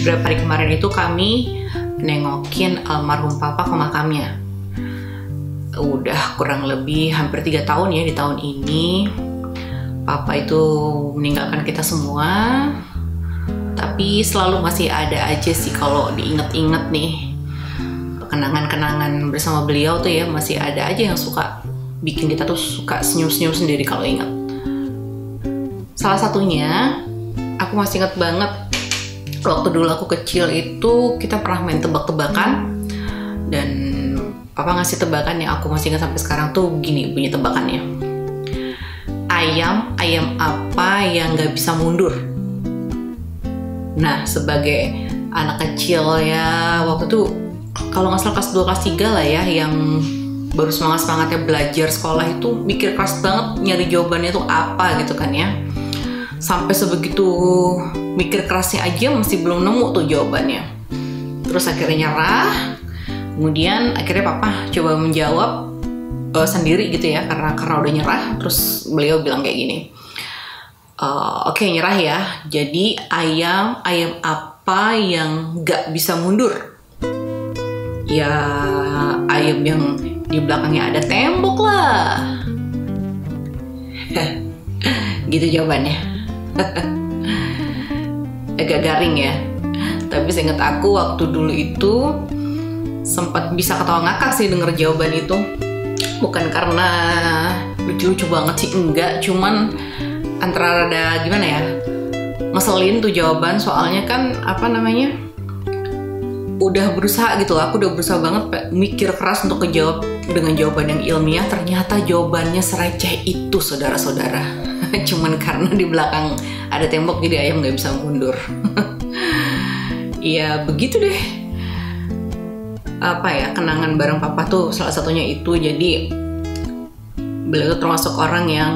beberapa hari kemarin itu kami nengokin almarhum papa ke makamnya. Udah kurang lebih hampir 3 tahun ya di tahun ini papa itu meninggalkan kita semua. Tapi selalu masih ada aja sih kalau diinget-inget nih, kenangan-kenangan bersama beliau tuh ya, masih ada aja yang suka bikin kita tuh suka senyum-senyum sendiri kalau inget. Salah satunya, aku masih inget banget waktu dulu aku kecil itu kita pernah main tebak-tebakan, dan papa ngasih tebakan yang aku masih ingat sampai sekarang tuh gini bunyi tebakannya. Ayam apa yang gak bisa mundur? Nah, sebagai anak kecil ya, waktu itu kalau nggak salah kelas 2, kelas 3 lah ya, yang baru semangat-semangatnya belajar sekolah itu mikir keras banget nyari jawabannya itu apa gitu kan ya. Sampai sebegitu mikir kerasnya aja masih belum nemu tuh jawabannya. Terus akhirnya nyerah. Kemudian akhirnya papa coba menjawab sendiri gitu ya, karena udah nyerah. Terus beliau bilang kayak gini, oke, nyerah ya. Jadi ayam apa yang nggak bisa mundur? Ya ayam yang di belakangnya ada tembok lah. Gitu jawabannya. Agak garing ya. Tapi seingat aku waktu dulu itu sempat bisa ketawa ngakak sih denger jawaban itu. Bukan karena lucu-lucu banget sih, enggak. Cuman antara rada gimana ya, ngeselin tuh jawaban. Soalnya kan udah berusaha gitu lah, aku udah berusaha banget mikir keras untuk kejawab dengan jawaban yang ilmiah. Ternyata jawabannya sereceh itu, saudara-saudara. Cuman karena di belakang ada tembok jadi ayam gak bisa mundur. Ya begitu deh. Kenangan bareng papa tuh salah satunya itu. Jadi beliau termasuk orang yang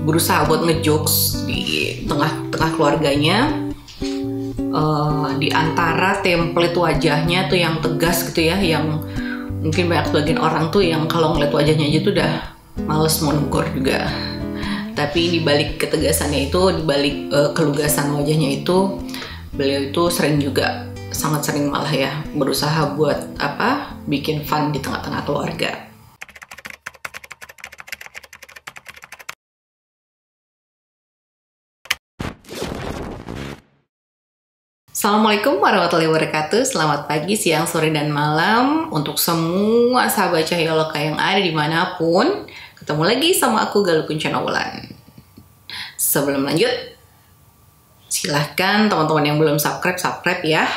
berusaha buat ngejokes di tengah keluarganya. Di antara template wajahnya tuh yang tegas gitu ya, yang mungkin banyak sebagian orang tuh yang kalau ngeliat wajahnya aja tuh udah males mau negor juga. Tapi dibalik ketegasannya itu, dibalik kelugasan wajahnya itu, beliau itu sangat sering malah ya berusaha buat bikin fun di tengah-tengah keluarga. Assalamualaikum warahmatullahi wabarakatuh. Selamat pagi, siang, sore, dan malam untuk semua sahabat Cahaya Loka yang ada dimanapun. Ketemu lagi sama aku, Galuh Kuncana Wulan. Sebelum lanjut, silahkan teman-teman yang belum subscribe ya,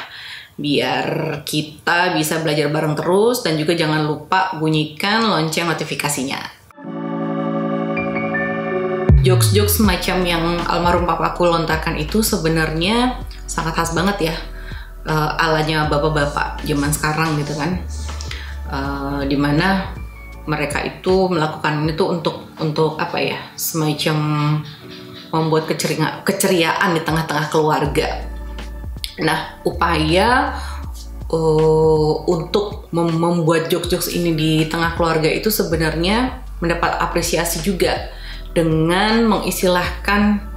biar kita bisa belajar bareng terus. Dan juga jangan lupa bunyikan lonceng notifikasinya. Jokes-jokes macam yang almarhum papaku lontarkan itu sebenarnya sangat khas banget ya, alanya bapak-bapak zaman sekarang gitu kan, dimana mereka itu melakukan itu untuk semacam membuat keceriaan di tengah-tengah keluarga. Nah, upaya untuk membuat jokes-jokes ini di tengah keluarga itu sebenarnya mendapat apresiasi juga dengan mengistilahkan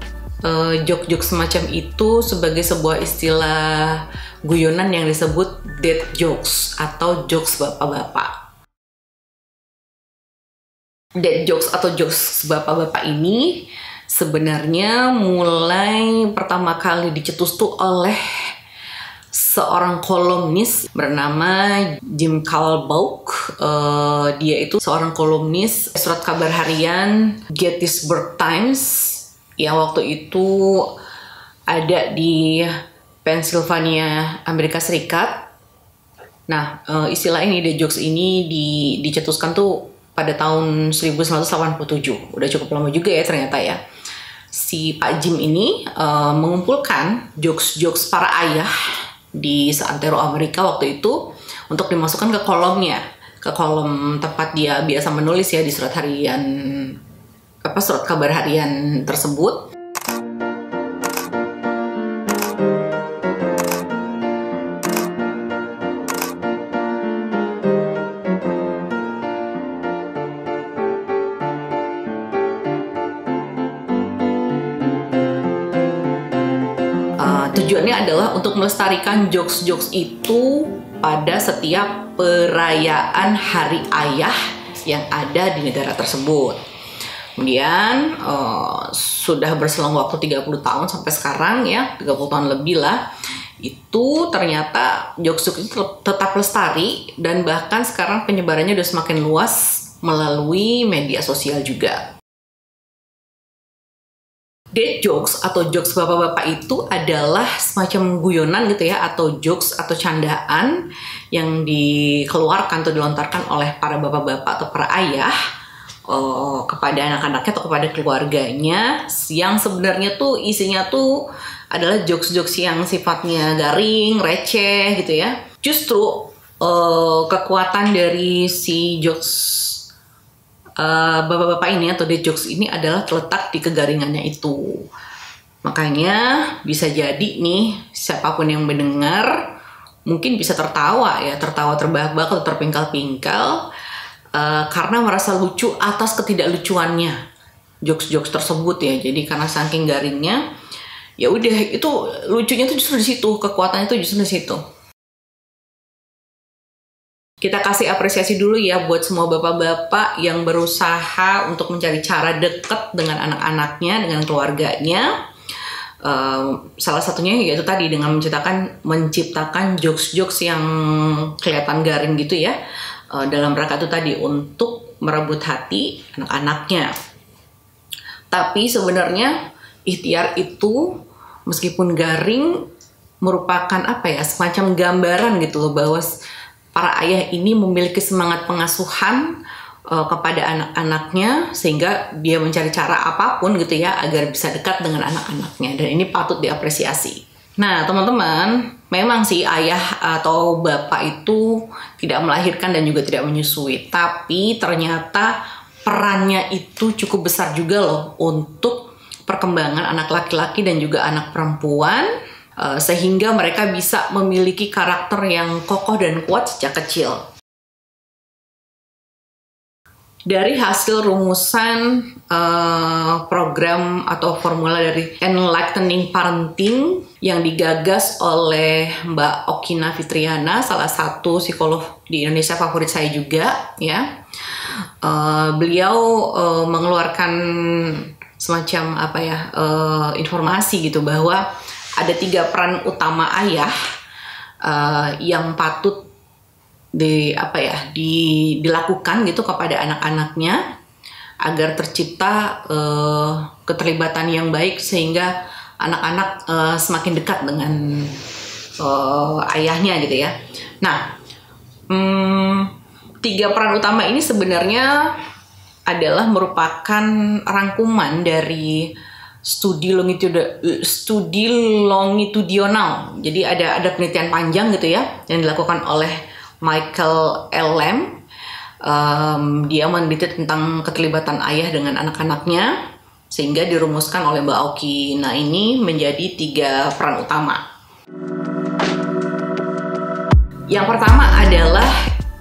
jok-jok semacam itu sebagai sebuah istilah guyonan yang disebut dad jokes atau jokes bapak-bapak. Dad jokes atau jokes bapak-bapak ini sebenarnya mulai pertama kali dicetus tuh oleh seorang kolumnis bernama Jim Calbouk. Dia itu seorang kolumnis surat kabar harian Gettysburg Times yang waktu itu ada di Pennsylvania, Amerika Serikat. Nah, istilah ini, dad jokes ini dicetuskan tuh pada tahun 1987. Udah cukup lama juga ya ternyata ya. Si Pak Jim ini mengumpulkan jokes-jokes para ayah di seantero Amerika waktu itu untuk dimasukkan ke kolomnya, ke kolom tempat dia biasa menulis ya di surat kabar harian tersebut. Tujuannya adalah untuk melestarikan jokes-jokes itu pada setiap perayaan Hari Ayah yang ada di negara tersebut. Kemudian sudah berselang waktu 30 tahun sampai sekarang ya, 30 tahun lebih lah, itu ternyata jokes-jokes itu tetap lestari dan bahkan sekarang penyebarannya udah semakin luas melalui media sosial juga. Dad jokes atau jokes bapak-bapak itu adalah semacam guyonan gitu ya, atau jokes atau candaan yang dikeluarkan atau dilontarkan oleh para bapak-bapak atau para ayah kepada anak-anaknya atau kepada keluarganya, yang sebenarnya tuh isinya tuh adalah jokes-jokes yang sifatnya garing, receh gitu ya. Justru kekuatan dari si jokes bapak-bapak ini atau dad jokes ini adalah terletak di kegaringannya itu. Makanya bisa jadi nih siapapun yang mendengar mungkin bisa tertawa terbahak-bahak atau terpingkal-pingkal karena merasa lucu atas ketidaklucuannya jokes-jokes tersebut ya. Jadi karena saking garingnya, ya udah, itu lucunya tuh justru di situ, kekuatannya tuh justru di situ. Kita kasih apresiasi dulu ya buat semua bapak-bapak yang berusaha untuk mencari cara dekat dengan anak-anaknya, dengan keluarganya. Salah satunya yaitu tadi dengan menciptakan jokes-jokes yang kelihatan garing gitu ya, dalam rangka itu tadi untuk merebut hati anak-anaknya. Tapi sebenarnya ikhtiar itu meskipun garing merupakan semacam gambaran gitu loh, bahwa para ayah ini memiliki semangat pengasuhan kepada anak-anaknya, sehingga dia mencari cara apapun gitu ya agar bisa dekat dengan anak-anaknya, dan ini patut diapresiasi. Nah teman-teman, memang sih ayah atau bapak itu tidak melahirkan dan juga tidak menyusui, tapi ternyata perannya itu cukup besar juga loh untuk perkembangan anak laki-laki dan juga anak perempuan, sehingga mereka bisa memiliki karakter yang kokoh dan kuat sejak kecil. Dari hasil rumusan program atau formula dari Enlightening Parenting yang digagas oleh Mbak Okina Fitriana, salah satu psikolog di Indonesia favorit saya juga ya. Beliau mengeluarkan semacam informasi gitu, bahwa ada 3 peran utama ayah yang patut dilakukan gitu kepada anak-anaknya agar tercipta keterlibatan yang baik, sehingga anak-anak semakin dekat dengan ayahnya gitu ya. Nah, 3 peran utama ini sebenarnya adalah merupakan rangkuman dari studi longitudinal. Jadi ada penelitian panjang gitu ya yang dilakukan oleh Michael L. Lamb. Dia meneliti tentang keterlibatan ayah dengan anak-anaknya, sehingga dirumuskan oleh Mbak Oki. Nah, ini menjadi 3 peran utama. Yang pertama adalah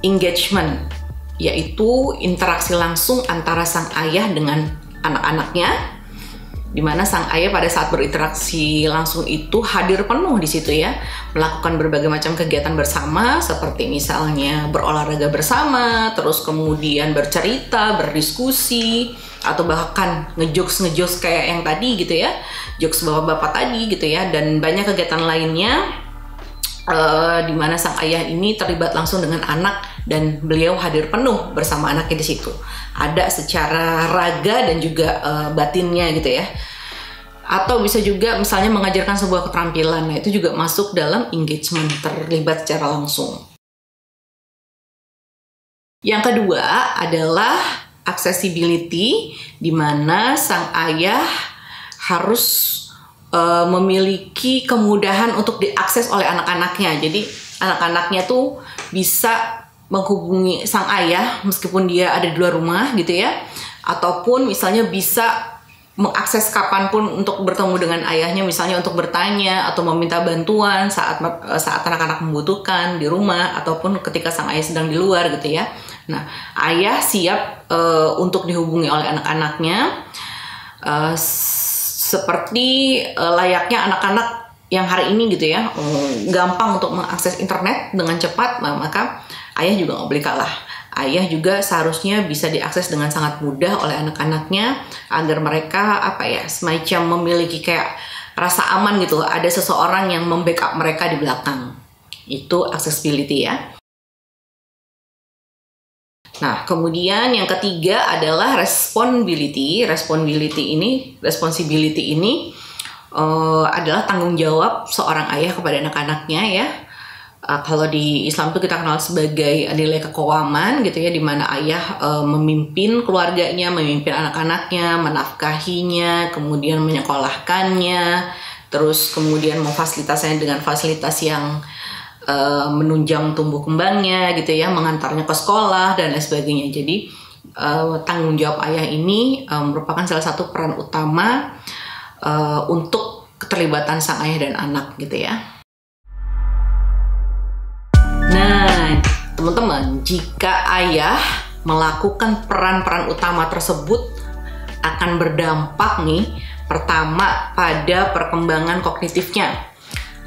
engagement, yaitu interaksi langsung antara sang ayah dengan anak-anaknya, di mana sang ayah pada saat berinteraksi langsung itu hadir penuh di situ ya, melakukan berbagai macam kegiatan bersama, seperti misalnya berolahraga bersama, terus kemudian bercerita, berdiskusi, atau bahkan ngejokes kayak yang tadi gitu ya, jokes bapak-bapak tadi gitu ya, dan banyak kegiatan lainnya di mana sang ayah ini terlibat langsung dengan anak dan beliau hadir penuh bersama anaknya di situ. Ada secara raga dan juga batinnya gitu ya. Atau bisa juga misalnya mengajarkan sebuah keterampilan. Nah, itu juga masuk dalam engagement, terlibat secara langsung. Yang kedua adalah accessibility, di mana sang ayah harus memiliki kemudahan untuk diakses oleh anak-anaknya. Jadi anak-anaknya tuh bisa menghubungi sang ayah meskipun dia ada di luar rumah gitu ya, ataupun misalnya bisa mengakses kapanpun untuk bertemu dengan ayahnya, misalnya untuk bertanya atau meminta bantuan saat anak-anak membutuhkan di rumah, ataupun ketika sang ayah sedang di luar gitu ya. Nah, ayah siap untuk dihubungi oleh anak-anaknya seperti layaknya anak-anak yang hari ini gitu ya gampang untuk mengakses internet dengan cepat, maka ayah juga nggak boleh kalah. Ayah juga seharusnya bisa diakses dengan sangat mudah oleh anak-anaknya agar mereka semacam memiliki kayak rasa aman gitu, ada seseorang yang membackup mereka di belakang. Itu accessibility ya. Nah, kemudian yang ketiga adalah responsibility. Responsibility ini adalah tanggung jawab seorang ayah kepada anak-anaknya ya. Kalau di Islam itu kita kenal sebagai nilai keqawaman gitu ya, di mana ayah memimpin keluarganya, memimpin anak-anaknya, menafkahinya, kemudian menyekolahkannya, terus kemudian memfasilitasinya dengan fasilitas yang menunjang tumbuh kembangnya gitu ya, mengantarnya ke sekolah dan lain sebagainya. Jadi tanggung jawab ayah ini merupakan salah satu peran utama untuk keterlibatan sang ayah dan anak gitu ya. Nah, teman-teman, jika ayah melakukan peran-peran utama tersebut akan berdampak nih, pertama pada perkembangan kognitifnya.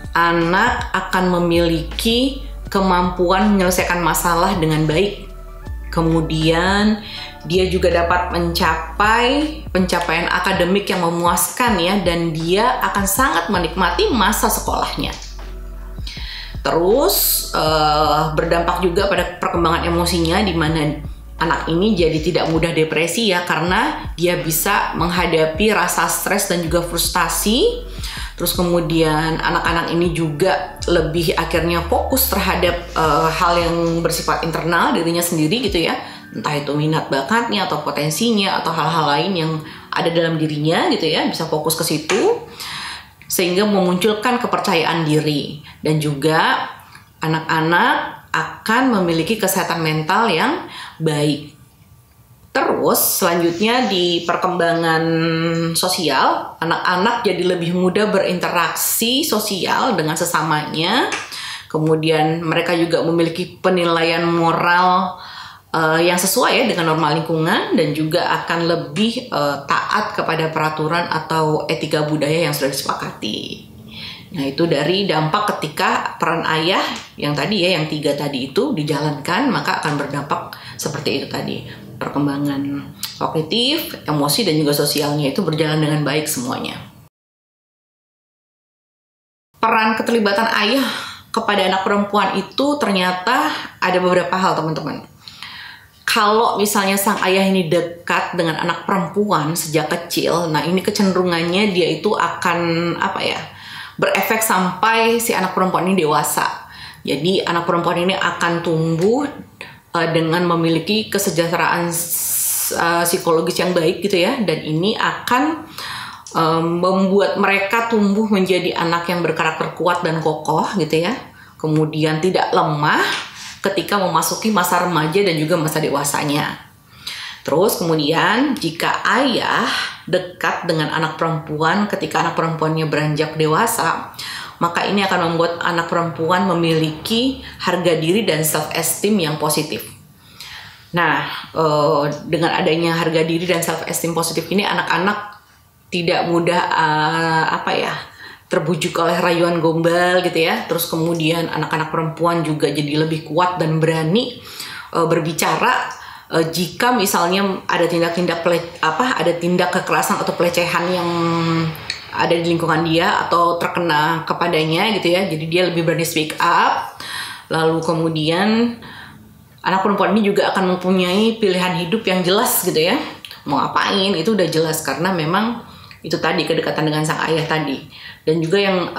Anak akan memiliki kemampuan menyelesaikan masalah dengan baik. Kemudian dia juga dapat mencapai pencapaian akademik yang memuaskan ya, dan dia akan sangat menikmati masa sekolahnya. Terus berdampak juga pada perkembangan emosinya, di mana anak ini jadi tidak mudah depresi ya, karena dia bisa menghadapi rasa stres dan juga frustasi. Terus kemudian anak-anak ini juga lebih akhirnya fokus terhadap hal yang bersifat internal dirinya sendiri gitu ya, entah itu minat bakatnya atau potensinya atau hal-hal lain yang ada dalam dirinya gitu ya, bisa fokus ke situ sehingga memunculkan kepercayaan diri. Dan juga anak-anak akan memiliki kesehatan mental yang baik. Terus selanjutnya di perkembangan sosial, anak-anak jadi lebih mudah berinteraksi sosial dengan sesamanya. Kemudian mereka juga memiliki penilaian moral yang sesuai ya dengan norma lingkungan, dan juga akan lebih taat kepada peraturan atau etika budaya yang sudah disepakati. Nah, itu dari dampak ketika peran ayah yang tadi ya, yang 3 tadi itu dijalankan, maka akan berdampak seperti itu tadi. Perkembangan kognitif, emosi, dan juga sosialnya itu berjalan dengan baik semuanya. Peran keterlibatan ayah kepada anak perempuan itu ternyata ada beberapa hal, teman-teman. Kalau misalnya sang ayah ini dekat dengan anak perempuan sejak kecil, nah ini kecenderungannya dia itu akan berefek sampai si anak perempuan ini dewasa. Jadi anak perempuan ini akan tumbuh dengan memiliki kesejahteraan psikologis yang baik gitu ya, dan ini akan membuat mereka tumbuh menjadi anak yang berkarakter kuat dan kokoh gitu ya. Kemudian tidak lemah ketika memasuki masa remaja dan juga masa dewasanya. Terus kemudian jika ayah dekat dengan anak perempuan ketika anak perempuannya beranjak dewasa, maka ini akan membuat anak perempuan memiliki harga diri dan self-esteem yang positif. Nah, dengan adanya harga diri dan self-esteem positif ini, anak-anak tidak mudah terbujuk oleh rayuan gombal gitu ya. Terus kemudian anak-anak perempuan juga jadi lebih kuat dan berani berbicara jika misalnya ada tindak kekerasan atau pelecehan yang ada di lingkungan dia atau terkena kepadanya gitu ya. Jadi dia lebih berani speak up. Lalu kemudian anak perempuan ini juga akan mempunyai pilihan hidup yang jelas gitu ya. Mau ngapain itu udah jelas, karena memang itu tadi kedekatan dengan sang ayah tadi. Dan juga yang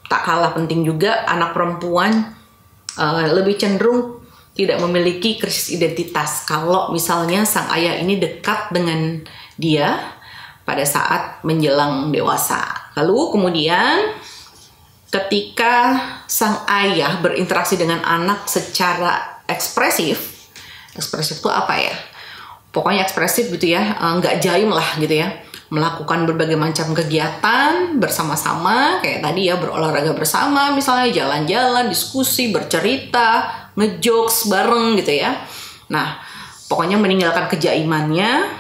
tak kalah penting juga, anak perempuan lebih cenderung tidak memiliki krisis identitas kalau misalnya sang ayah ini dekat dengan dia pada saat menjelang dewasa. Lalu kemudian ketika sang ayah berinteraksi dengan anak secara ekspresif itu apa ya? Pokoknya ekspresif gitu ya, nggak jaim lah gitu ya. Melakukan berbagai macam kegiatan bersama-sama, kayak tadi ya, berolahraga bersama, misalnya jalan-jalan, diskusi, bercerita, ngejokes bareng gitu ya. Nah, pokoknya meninggalkan kejaimannya,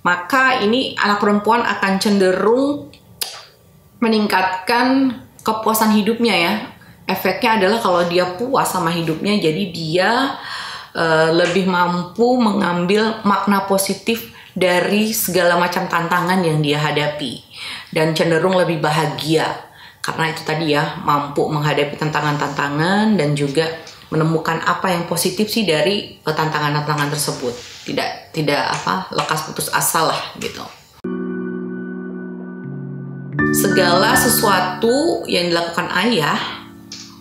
maka ini anak perempuan akan cenderung meningkatkan kepuasan hidupnya ya. Efeknya adalah kalau dia puas sama hidupnya, jadi dia lebih mampu mengambil makna positif dari segala macam tantangan yang dia hadapi dan cenderung lebih bahagia karena itu tadi ya, mampu menghadapi tantangan-tantangan dan juga menemukan apa yang positif sih dari tantangan-tantangan tersebut. Tidak lekas putus asa lah gitu. Segala sesuatu yang dilakukan ayah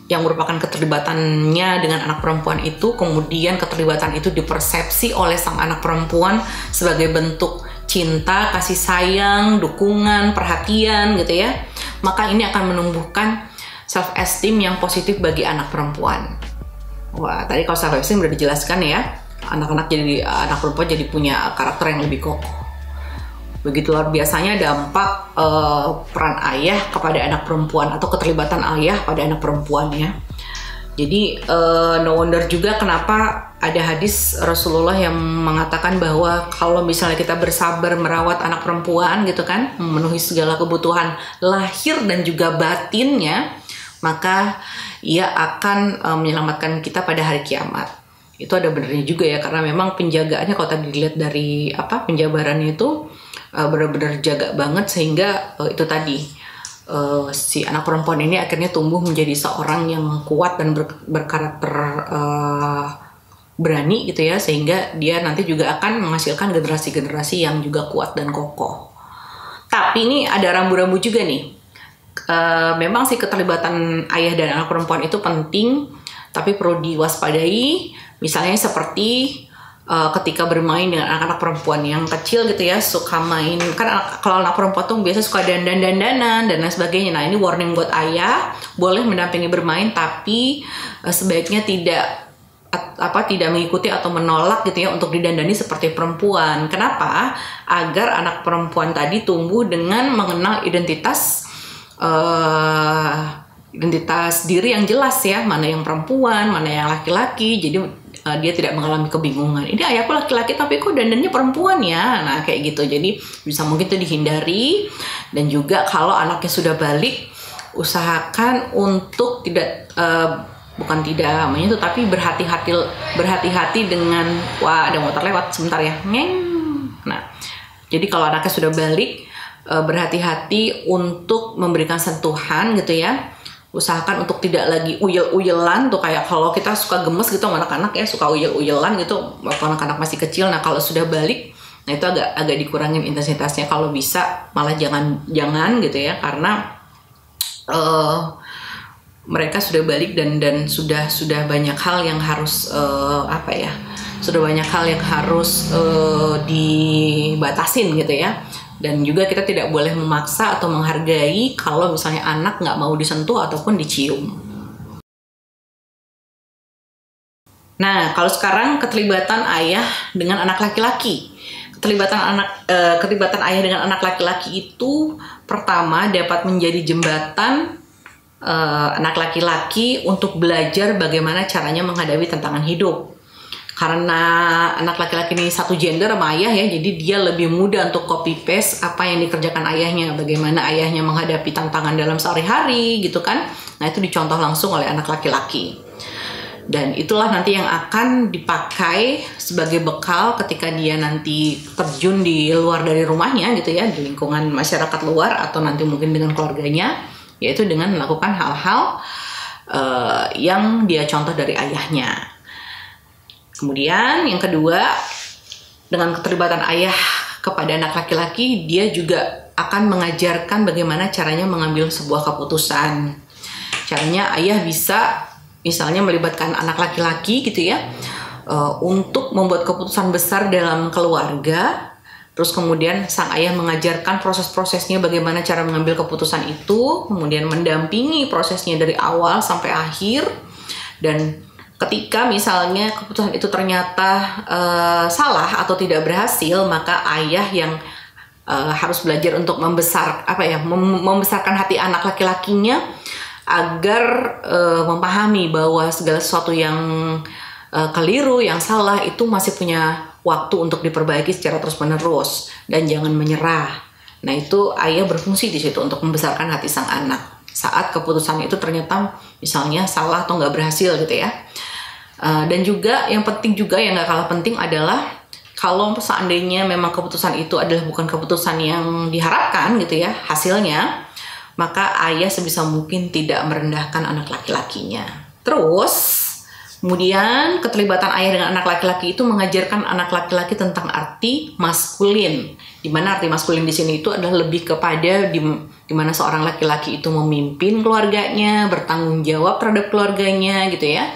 yang merupakan keterlibatannya dengan anak perempuan itu, kemudian keterlibatan itu dipersepsi oleh sang anak perempuan sebagai bentuk cinta, kasih sayang, dukungan, perhatian gitu ya, maka ini akan menumbuhkan self esteem yang positif bagi anak perempuan. Wah, tadi kalau self esteem udah dijelaskan ya, anak perempuan jadi punya karakter yang lebih kokoh. Begitu luar biasanya dampak peran ayah kepada anak perempuan atau keterlibatan ayah pada anak perempuan ya. Jadi no wonder juga kenapa ada hadis Rasulullah yang mengatakan bahwa kalau misalnya kita bersabar merawat anak perempuan gitu kan, memenuhi segala kebutuhan lahir dan juga batinnya, maka ia akan menyelamatkan kita pada hari kiamat. Itu ada benernya juga ya, karena memang penjagaannya kalau tadi dilihat dari penjabarannya itu benar-benar jaga banget sehingga itu tadi si anak perempuan ini akhirnya tumbuh menjadi seorang yang kuat dan berkarakter berani gitu ya, sehingga dia nanti juga akan menghasilkan generasi-generasi yang juga kuat dan kokoh. Tapi ini ada rambu-rambu juga nih. Memang sih keterlibatan ayah dan anak perempuan itu penting, tapi perlu diwaspadai. Misalnya seperti ketika bermain dengan anak-anak perempuan yang kecil gitu ya, suka main, kan kalau anak perempuan tuh biasa suka dandan-dandanan dan lain sebagainya. Nah ini warning buat ayah, boleh mendampingi bermain tapi sebaiknya tidak mengikuti atau menolak gitu ya untuk didandani seperti perempuan. Kenapa? Agar anak perempuan tadi tumbuh dengan mengenal identitas diri yang jelas ya, mana yang perempuan, mana yang laki-laki. Jadi dia tidak mengalami kebingungan. Ini ayahku laki-laki tapi kok dandannya perempuan ya. Nah kayak gitu. Jadi bisa mungkin itu dihindari. Dan juga kalau anaknya sudah balik, usahakan untuk tapi berhati-hati dengan ada motor lewat sebentar ya. Nah, jadi kalau anaknya sudah balik, berhati-hati untuk memberikan sentuhan gitu ya. Usahakan untuk tidak lagi uyel-uyelan tuh, kayak kalau kita suka gemes gitu sama anak-anak ya, suka uyel-uyelan gitu waktu anak-anak masih kecil. Nah kalau sudah balik, nah itu agak dikurangin intensitasnya, kalau bisa malah jangan gitu ya, karena mereka sudah balik dan sudah banyak hal yang harus dibatasin gitu ya. Dan juga kita tidak boleh memaksa atau menghargai kalau misalnya anak nggak mau disentuh ataupun dicium. Nah, kalau sekarang keterlibatan ayah dengan anak laki-laki. Keterlibatan ayah dengan anak laki-laki itu pertama dapat menjadi jembatan anak laki-laki untuk belajar bagaimana caranya menghadapi tantangan hidup. Karena anak laki-laki ini satu gender sama ayah ya, jadi dia lebih mudah untuk copy paste apa yang dikerjakan ayahnya, bagaimana ayahnya menghadapi tantangan dalam sehari-hari gitu kan. Nah itu dicontoh langsung oleh anak laki-laki. Dan itulah nanti yang akan dipakai sebagai bekal ketika dia nanti terjun di luar dari rumahnya gitu ya, di lingkungan masyarakat luar atau nanti mungkin dengan keluarganya, yaitu dengan melakukan hal-hal yang dia contoh dari ayahnya. Kemudian yang kedua, dengan keterlibatan ayah kepada anak laki-laki, dia juga akan mengajarkan bagaimana caranya mengambil sebuah keputusan. Caranya ayah bisa misalnya melibatkan anak laki-laki gitu ya, untuk membuat keputusan besar dalam keluarga. Terus kemudian sang ayah mengajarkan proses-prosesnya bagaimana cara mengambil keputusan itu, kemudian mendampingi prosesnya dari awal sampai akhir. Dan ketika misalnya keputusan itu ternyata salah atau tidak berhasil, maka ayah yang harus belajar untuk membesarkan hati anak laki-lakinya agar memahami bahwa segala sesuatu yang keliru, yang salah itu masih punya waktu untuk diperbaiki secara terus-menerus dan jangan menyerah. Nah itu ayah berfungsi di situ untuk membesarkan hati sang anak saat keputusannya itu ternyata misalnya salah atau nggak berhasil gitu ya. Dan juga yang penting juga yang nggak kalah penting adalah kalau seandainya memang keputusan itu adalah bukan keputusan yang diharapkan gitu ya hasilnya, maka ayah sebisa mungkin tidak merendahkan anak laki-lakinya. Terus kemudian keterlibatan ayah dengan anak laki-laki itu mengajarkan anak laki-laki tentang arti maskulin. Di mana arti maskulin di sini itu adalah lebih kepada di mana seorang laki-laki itu memimpin keluarganya, bertanggung jawab terhadap keluarganya gitu ya.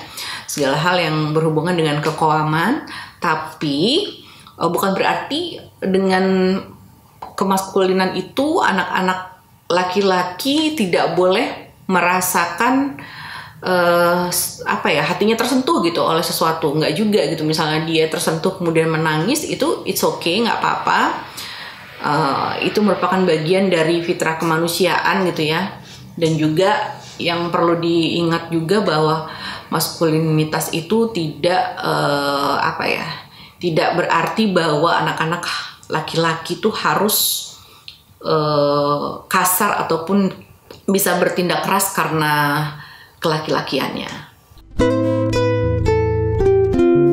Segala hal yang berhubungan dengan kekoaman, tapi bukan berarti dengan kemaskulinan itu anak-anak laki-laki tidak boleh merasakan hatinya tersentuh gitu oleh sesuatu. Nggak juga gitu, misalnya dia tersentuh kemudian menangis, itu it's okay, nggak apa-apa. Itu merupakan bagian dari fitrah kemanusiaan gitu ya. Dan juga yang perlu diingat juga bahwa maskulinitas itu tidak tidak berarti bahwa anak-anak laki-laki itu harus kasar ataupun bisa bertindak keras karena kelaki-lakiannya.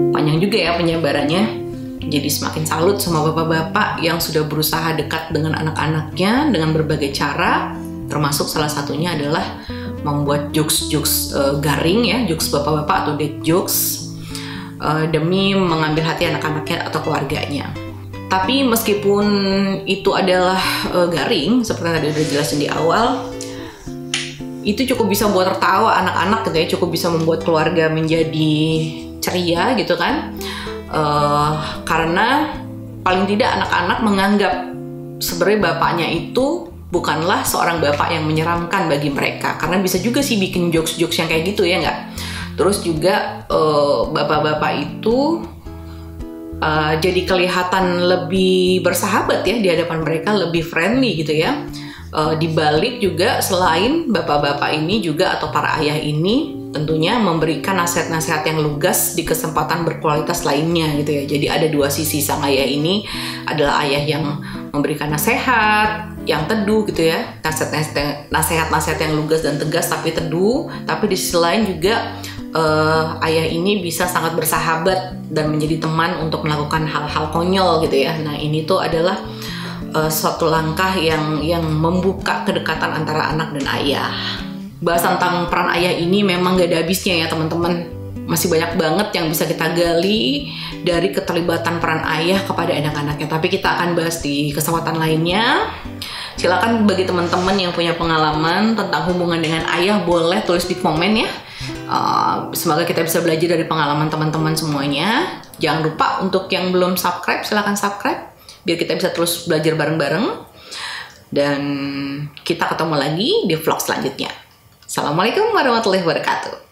Panjang juga ya penyebarannya. Jadi semakin salut sama bapak-bapak yang sudah berusaha dekat dengan anak-anaknya dengan berbagai cara, termasuk salah satunya adalah membuat jokes-jokes garing ya, jokes bapak-bapak atau dad jokes demi mengambil hati anak-anaknya atau keluarganya. Tapi meskipun itu adalah garing, seperti yang tadi udah jelasin di awal, itu cukup bisa buat tertawa anak-anak gitu ya, cukup bisa membuat keluarga menjadi ceria gitu kan. Karena paling tidak anak-anak menganggap sebenarnya bapaknya itu bukanlah seorang bapak yang menyeramkan bagi mereka, karena bisa juga sih bikin jokes-jokes yang kayak gitu ya nggak. Terus juga bapak-bapak itu jadi kelihatan lebih bersahabat ya di hadapan mereka, lebih friendly gitu ya. Di balik juga selain bapak-bapak ini juga atau para ayah ini tentunya memberikan nasihat-nasihat yang lugas di kesempatan berkualitas lainnya gitu ya. Jadi ada dua sisi sang ayah ini, adalah ayah yang memberikan nasihat yang teduh gitu ya, nasihat-nasihat yang lugas dan tegas tapi teduh. Tapi di sisi lain juga ayah ini bisa sangat bersahabat dan menjadi teman untuk melakukan hal-hal konyol gitu ya. Nah ini tuh adalah suatu langkah yang membuka kedekatan antara anak dan ayah. Bahas tentang peran ayah ini memang gak ada habisnya ya teman-teman. Masih banyak banget yang bisa kita gali dari keterlibatan peran ayah kepada anak-anaknya. Tapi kita akan bahas di kesempatan lainnya. Silakan bagi teman-teman yang punya pengalaman tentang hubungan dengan ayah, boleh tulis di komen ya. Semoga kita bisa belajar dari pengalaman teman-teman semuanya. Jangan lupa untuk yang belum subscribe, silakan subscribe biar kita bisa terus belajar bareng-bareng. Dan kita ketemu lagi di vlog selanjutnya. Assalamualaikum warahmatullahi wabarakatuh.